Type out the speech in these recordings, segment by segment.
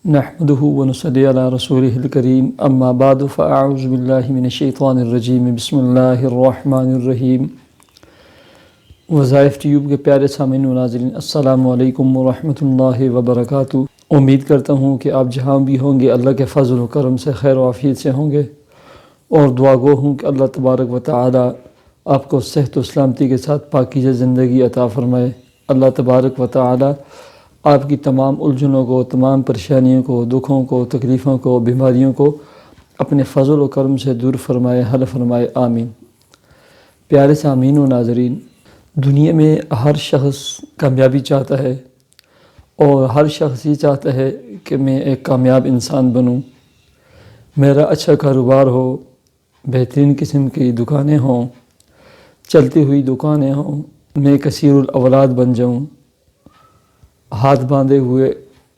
نحمده ونصلي على رسوله الكريم اما بعد فاعوذ بالله من الشیطان الرجیم بسم اللہ الرحمن الرحیم۔ وظائف ٹیوب کے پیارے سامعین و ناظرین، السلام علیکم ورحمۃ اللہ وبرکاتہ۔ امید کرتا ہوں کہ آپ جہاں بھی ہوں گے اللہ کے فضل و کرم سے خیر و عافیت سے ہوں گے، اور دعا گو ہوں کہ اللہ تبارک و تعالی آپ کو صحت و سلامتی کے ساتھ پاکیزہ زندگی عطا فرمائے۔ اللہ تبارک و تعالی آپ کی تمام الجھنوں کو، تمام پریشانیوں کو، دکھوں کو، تکلیفوں کو، بیماریوں کو اپنے فضل و کرم سے دور فرمائے، حل فرمائے، آمین۔ پیارے سامعین و ناظرین، دنیا میں ہر شخص کامیابی چاہتا ہے، اور ہر شخص یہ چاہتا ہے کہ میں ایک کامیاب انسان بنوں، میرا اچھا کاروبار ہو، بہترین قسم کی دکانیں ہوں، چلتی ہوئی دکانیں ہوں، میں کثیر الاولاد بن جاؤں، ہاتھ باندھے ہوئے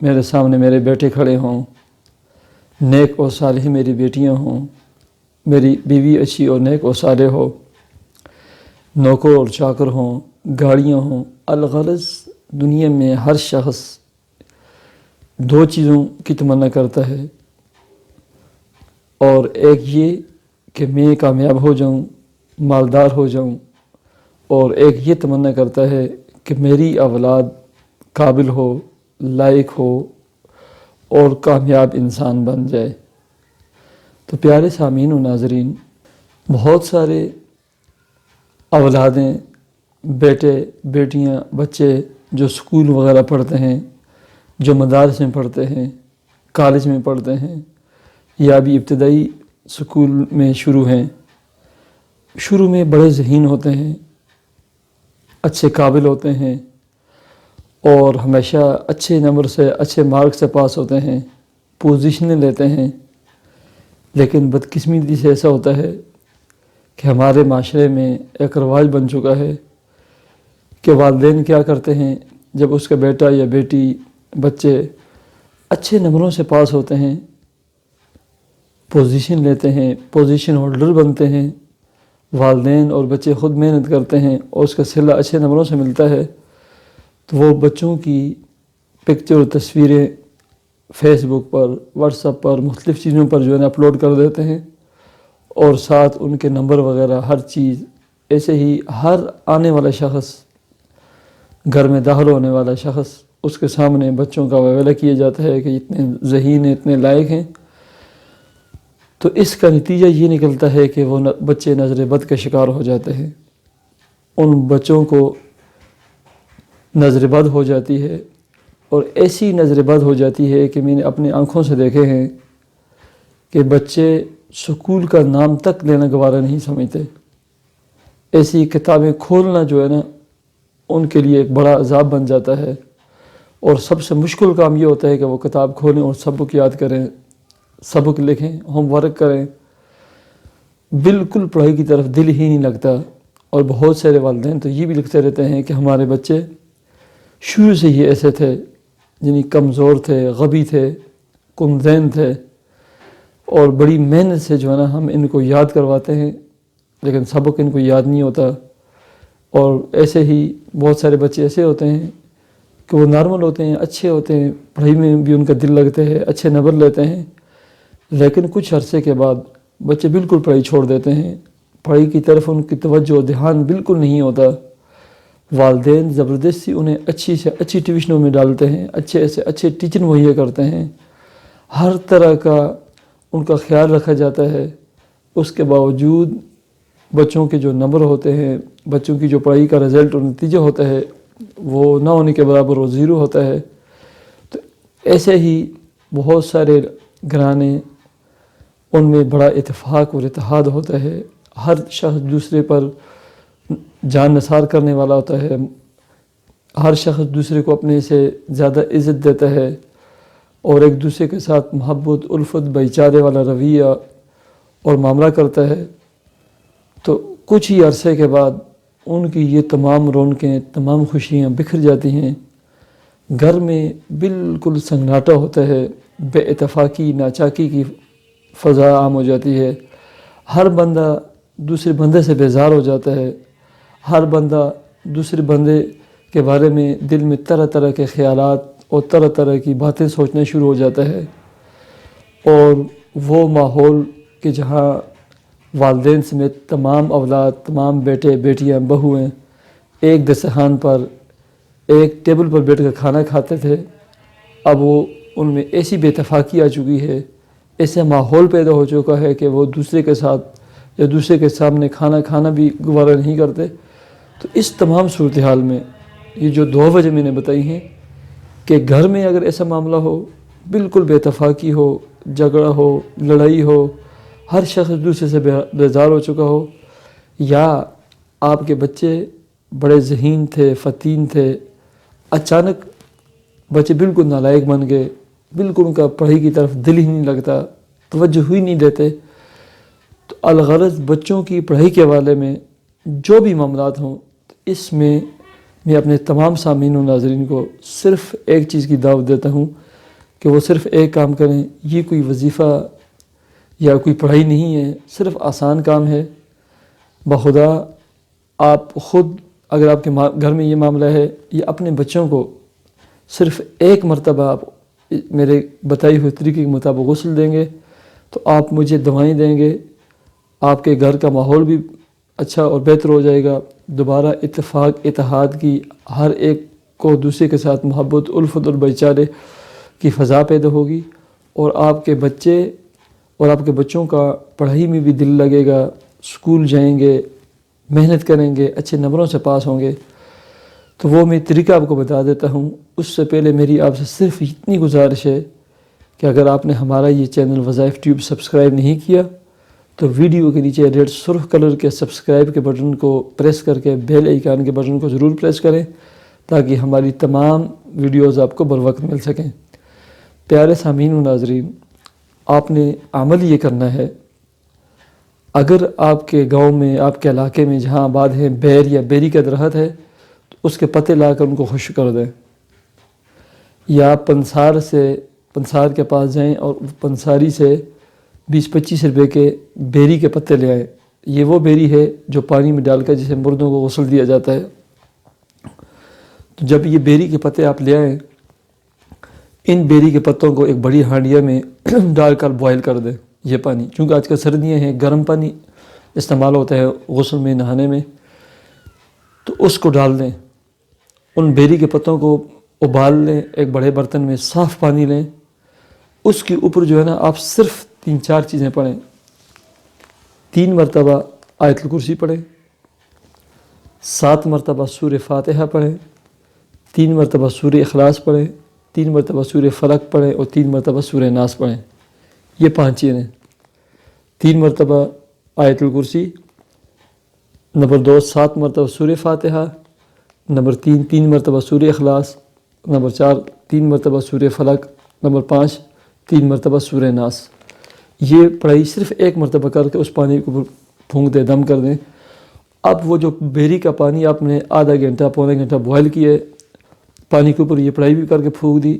میرے سامنے میرے بیٹے کھڑے ہوں، نیک و صالح میری بیٹیاں ہوں، میری بیوی اچھی اور نیک و صالح ہو، نوکر اور چاکر ہوں، گاڑیاں ہوں۔ الغرض دنیا میں ہر شخص دو چیزوں کی تمنا کرتا ہے، اور ایک یہ کہ میں کامیاب ہو جاؤں، مالدار ہو جاؤں، اور ایک یہ تمنا کرتا ہے کہ میری اولاد قابل ہو، لائق ہو اور کامیاب انسان بن جائے۔ تو پیارے سامعین و ناظرین، بہت سارے اولادیں، بیٹے بیٹیاں، بچے جو سکول وغیرہ پڑھتے ہیں، جو مدارس میں پڑھتے ہیں، کالج میں پڑھتے ہیں، یا بھی ابتدائی سکول میں شروع میں بڑے ذہین ہوتے ہیں، اچھے قابل ہوتے ہیں، اور ہمیشہ اچھے نمبر سے، اچھے مارک سے پاس ہوتے ہیں، پوزیشنیں لیتے ہیں۔ لیکن بدقسمتی سے ایسا ہوتا ہے کہ ہمارے معاشرے میں ایک رواج بن چکا ہے کہ والدین کیا کرتے ہیں، جب اس کا بیٹا یا بیٹی، بچے اچھے نمبروں سے پاس ہوتے ہیں، پوزیشن لیتے ہیں، پوزیشن ہولڈر بنتے ہیں، والدین اور بچے خود محنت کرتے ہیں اور اس کا صلہ اچھے نمبروں سے ملتا ہے، تو وہ بچوں کی پکچر اور تصویریں فیس بک پر، واٹس ایپ پر، مختلف چیزوں پر جو ہے اپلوڈ کر دیتے ہیں، اور ساتھ ان کے نمبر وغیرہ ہر چیز۔ ایسے ہی ہر آنے والا شخص، گھر میں داخل ہونے والا شخص، اس کے سامنے بچوں کا ویولہ کیا جاتا ہے کہ اتنے ذہین ہیں، اتنے لائق ہیں۔ تو اس کا نتیجہ یہ نکلتا ہے کہ وہ بچے نظر بد کا شکار ہو جاتے ہیں، ان بچوں کو نظر بد ہو جاتی ہے، اور ایسی نظر بد ہو جاتی ہے کہ میں نے اپنی آنکھوں سے دیکھے ہیں کہ بچے سکول کا نام تک لینا گوارا نہیں سمجھتے۔ ایسی کتابیں کھولنا جو ہے نا، ان کے لیے ایک بڑا عذاب بن جاتا ہے، اور سب سے مشکل کام یہ ہوتا ہے کہ وہ کتاب کھولیں اور سبق یاد کریں، سبق لکھیں، ہوم ورک کریں۔ بالکل پڑھائی کی طرف دل ہی نہیں لگتا، اور بہت سارے والدین تو یہ بھی لکھتے رہتے ہیں کہ ہمارے بچے شروع سے ہی ایسے تھے، یعنی کمزور تھے، غبی تھے، کم ذہن تھے، اور بڑی محنت سے جو ہے نا ہم ان کو یاد کرواتے ہیں، لیکن سبق ان کو یاد نہیں ہوتا۔ اور ایسے ہی بہت سارے بچے ایسے ہوتے ہیں کہ وہ نارمل ہوتے ہیں، اچھے ہوتے ہیں، پڑھائی میں بھی ان کا دل لگتا ہے، اچھے نمبر لیتے ہیں، لیکن کچھ عرصے کے بعد بچے بالکل پڑھائی چھوڑ دیتے ہیں، پڑھائی کی طرف ان کی توجہ و دھیان بالکل نہیں ہوتا۔ والدین زبردستی انہیں اچھی سے اچھی ٹیوشنوں میں ڈالتے ہیں، اچھے سے اچھے ٹیچر مہیا کرتے ہیں، ہر طرح کا ان کا خیال رکھا جاتا ہے۔ اس کے باوجود بچوں کے جو نمبر ہوتے ہیں، بچوں کی جو پڑھائی کا رزلٹ اور نتیجہ ہوتا ہے، وہ نہ ہونے کے برابر وہ زیرو ہوتا ہے۔ تو ایسے ہی بہت سارے گھرانے، ان میں بڑا اتفاق اور اتحاد ہوتا ہے، ہر شخص دوسرے پر جان نثار کرنے والا ہوتا ہے، ہر شخص دوسرے کو اپنے سے زیادہ عزت دیتا ہے، اور ایک دوسرے کے ساتھ محبت، الفت، بھائی چارے والا رویہ اور معاملہ کرتا ہے۔ تو کچھ ہی عرصے کے بعد ان کی یہ تمام رونقیں، تمام خوشیاں بکھر جاتی ہیں، گھر میں بالکل سنگناٹا ہوتا ہے، بے اتفاقی، ناچاکی کی فضا عام ہو جاتی ہے، ہر بندہ دوسرے بندے سے بیزار ہو جاتا ہے، ہر بندہ دوسرے بندے کے بارے میں دل میں طرح طرح کے خیالات اور طرح طرح کی باتیں سوچنا شروع ہو جاتا ہے، اور وہ ماحول کہ جہاں والدین سمیت تمام اولاد، تمام بیٹے بیٹیاں بہویں ایک دسترخوان پر ایک ٹیبل پر بیٹھ کر کھانا کھاتے تھے، اب وہ ان میں ایسی بے اتفاقی آ چکی ہے، ایسا ماحول پیدا ہو چکا ہے کہ وہ دوسرے کے ساتھ یا دوسرے کے سامنے کھانا کھانا بھی گوارا نہیں کرتے۔ تو اس تمام صورتحال میں یہ جو دو وجہ میں نے بتائی ہیں کہ گھر میں اگر ایسا معاملہ ہو، بالکل بے اتفاقی ہو، جھگڑا ہو، لڑائی ہو، ہر شخص دوسرے سے بیزار ہو چکا ہو، یا آپ کے بچے بڑے ذہین تھے، فتین تھے، اچانک بچے بالکل نالائق بن گئے، بالکل ان کا پڑھائی کی طرف دل ہی نہیں لگتا، توجہ ہی نہیں دیتے، تو الغرض بچوں کی پڑھائی کے حوالے میں جو بھی معاملات ہوں، اس میں میں اپنے تمام سامعین و ناظرین کو صرف ایک چیز کی دعوت دیتا ہوں کہ وہ صرف ایک کام کریں۔ یہ کوئی وظیفہ یا کوئی پڑھائی نہیں ہے، صرف آسان کام ہے۔ بخدا آپ خود اگر آپ کے گھر میں یہ معاملہ ہے، یہ اپنے بچوں کو صرف ایک مرتبہ آپ میرے بتائی ہوئے طریقے کے مطابق غسل دیں گے تو آپ مجھے دعائیں دیں گے، آپ کے گھر کا ماحول بھی اچھا اور بہتر ہو جائے گا، دوبارہ اتفاق اتحاد کی، ہر ایک کو دوسرے کے ساتھ محبت، الفت اور بھائی چارے کی فضا پیدا ہوگی، اور آپ کے بچے اور آپ کے بچوں کا پڑھائی میں بھی دل لگے گا، اسکول جائیں گے، محنت کریں گے، اچھے نمبروں سے پاس ہوں گے۔ تو وہ میں طریقہ آپ کو بتا دیتا ہوں۔ اس سے پہلے میری آپ سے صرف اتنی گزارش ہے کہ اگر آپ نے ہمارا یہ چینل وظائف ٹیوب سبسکرائب نہیں کیا تو ویڈیو کے نیچے ریڈ سرخ کلر کے سبسکرائب کے بٹن کو پریس کر کے بیل آئیکن کے بٹن کو ضرور پریس کریں تاکہ ہماری تمام ویڈیوز آپ کو بروقت مل سکیں۔ پیارے سامعین و ناظرین، آپ نے عمل یہ کرنا ہے، اگر آپ کے گاؤں میں، آپ کے علاقے میں جہاں آباد ہیں بیر یا بیری کا درخت ہے تو اس کے پتے لا کر ان کو خشک کر دیں، یا پنسار کے پاس جائیں اور پنساری سے 20-25 روپے کے بیری کے پتے لے آئیں۔ یہ وہ بیری ہے جو پانی میں ڈال کر جسے مردوں کو غسل دیا جاتا ہے۔ تو جب یہ بیری کے پتے آپ لے آئیں، ان بیری کے پتوں کو ایک بڑی ہانڈیا میں ڈال کر بوائل کر دیں۔ یہ پانی، چونکہ آج کل سردیاں ہیں، گرم پانی استعمال ہوتا ہے غسل میں، نہانے میں، تو اس کو ڈال دیں۔ ان بیری کے پتوں کو ابال لیں، ایک بڑے برتن میں صاف پانی لیں، اس کے اوپر جو ہے نا آپ صرف 3-4 چیزیں پڑھیں۔ 3 مرتبہ آیت الکرسی پڑھیں، 7 مرتبہ سورہ فاتحہ پڑھیں، 3 مرتبہ سورہ اخلاص پڑھیں، 3 مرتبہ سورہ فلق پڑھیں اور 3 مرتبہ سورہ ناس پڑھیں۔ یہ 5 چیزیں، 3 مرتبہ آیت الکرسی، نمبر 2 7 مرتبہ سورہ فاتحہ، نمبر 3 مرتبہ سورہ اخلاص، نمبر 4 3 مرتبہ سورہ فلق، نمبر 5 3 مرتبہ سورہ ناس۔ یہ پڑھائی صرف ایک مرتبہ کر کے اس پانی کو پھونک دیں، دم کر دیں۔ اب وہ جو بیری کا پانی آپ نے آدھا گھنٹہ پونا گھنٹہ بوائل کیے، پانی کے اوپر یہ پڑھائی بھی کر کے پھونک دی،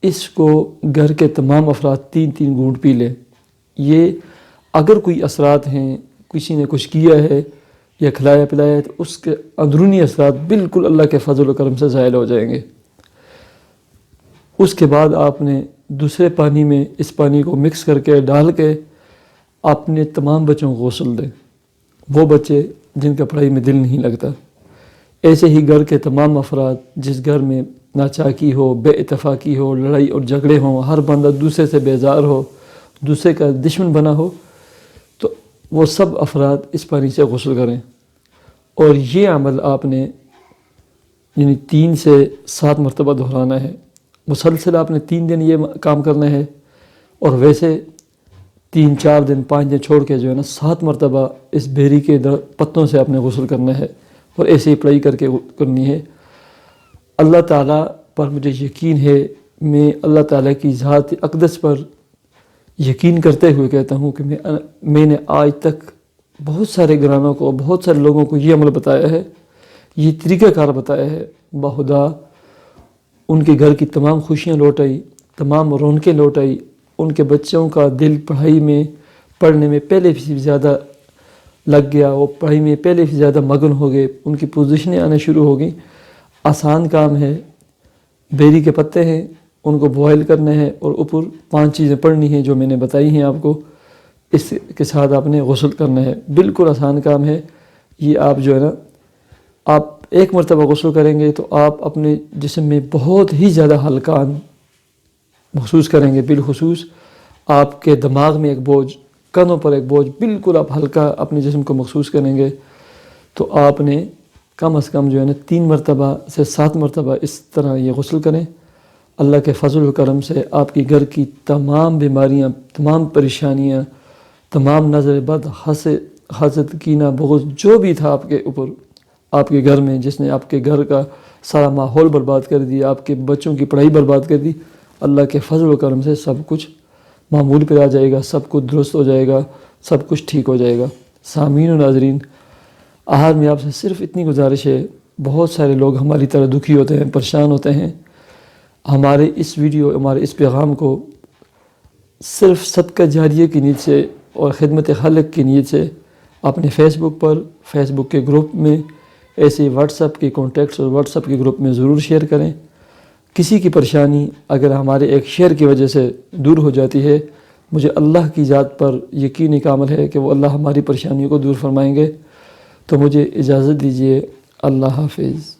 اس کو گھر کے تمام افراد 3 گھونٹ پی لیں۔ یہ اگر کوئی اثرات ہیں، کسی نے کچھ کیا ہے یا کھلایا پلایا ہے، تو اس کے اندرونی اثرات بالکل اللہ کے فضل و کرم سے زائل ہو جائیں گے۔ اس کے بعد آپ نے دوسرے پانی میں اس پانی کو مکس کر کے ڈال کے اپنے تمام بچوں کو غسل دیں، وہ بچے جن کا پڑھائی میں دل نہیں لگتا۔ ایسے ہی گھر کے تمام افراد، جس گھر میں ناچاکی ہو، بے اتفاقی ہو، لڑائی اور جھگڑے ہوں، ہر بندہ دوسرے سے بیزار ہو، دوسرے کا دشمن بنا ہو، تو وہ سب افراد اس پانی سے غسل کریں۔ اور یہ عمل آپ نے 3 سے 7 مرتبہ دہرانا ہے۔ مسلسل آپ نے 3 دن یہ کام کرنا ہے، اور ویسے 3-4 دن 5 دن چھوڑ کے جو ہے نا 7 مرتبہ اس بیری کے پتوں سے آپ نے غسل کرنا ہے، اور ایسے ہی پڑھائی کر کے کرنی ہے۔ اللہ تعالیٰ پر مجھے یقین ہے، میں اللہ تعالیٰ کی ذات اقدس پر یقین کرتے ہوئے کہتا ہوں کہ میں نے آج تک بہت سارے گھرانوں کو، بہت سارے لوگوں کو یہ عمل بتایا ہے، یہ طریقہ کار بتایا ہے، بخدا ان کے گھر کی تمام خوشیاں لوٹ آئی، تمام رونقیں لوٹ آئی، ان کے بچوں کا دل پڑھائی میں، پڑھنے میں پہلے سے زیادہ لگ گیا، وہ پڑھائی میں پہلے سے زیادہ مگن ہو گئے، ان کی پوزیشنیں آنا شروع ہو گئیں۔ آسان کام ہے، بیری کے پتے ہیں ان کو بوائل کرنے ہیں اور اوپر 5 چیزیں پڑھنی ہیں جو میں نے بتائی ہیں آپ کو، اس کے ساتھ آپ نے غسل کرنا ہے۔ بالکل آسان کام ہے یہ۔ آپ جو ہے نا، آپ ایک مرتبہ غسل کریں گے تو آپ اپنے جسم میں بہت ہی زیادہ ہلکان محسوس کریں گے۔ بالخصوص آپ کے دماغ میں ایک بوجھ، کندھوں پر ایک بوجھ، بالکل آپ ہلکا اپنے جسم کو محسوس کریں گے۔ تو آپ نے کم از کم جو ہے نا 3 مرتبہ سے 7 مرتبہ اس طرح یہ غسل کریں۔ اللہ کے فضل و کرم سے آپ کی گھر کی تمام بیماریاں، تمام پریشانیاں، تمام نظر بد، حسد، کینہ، بغض جو بھی تھا آپ کے اوپر، آپ کے گھر میں، جس نے آپ کے گھر کا سارا ماحول برباد کر دیا، آپ کے بچوں کی پڑھائی برباد کر دی، اللہ کے فضل و کرم سے سب کچھ معمول پہ آ جائے گا، سب کچھ درست ہو جائے گا، سب کچھ ٹھیک ہو جائے گا۔ سامعین و ناظرین، آخر میں آپ سے صرف اتنی گزارش ہے، بہت سارے لوگ ہماری طرح دکھی ہوتے ہیں، پریشان ہوتے ہیں۔ ہمارے اس ویڈیو، ہمارے اس پیغام کو صرف صدقہ جاریہ کی نیت سے اور خدمت خلق کی نیت سے اپنے فیس بک پر، فیس بک کے گروپ میں، ایسے واٹس ایپ کے کانٹیکٹس اور واٹس ایپ کے گروپ میں ضرور شیئر کریں۔ کسی کی پریشانی اگر ہمارے ایک شیئر کی وجہ سے دور ہو جاتی ہے، مجھے اللہ کی ذات پر یقین کامل ہے کہ وہ اللہ ہماری پریشانیوں کو دور فرمائیں گے۔ تو مجھے اجازت دیجیے، اللہ حافظ۔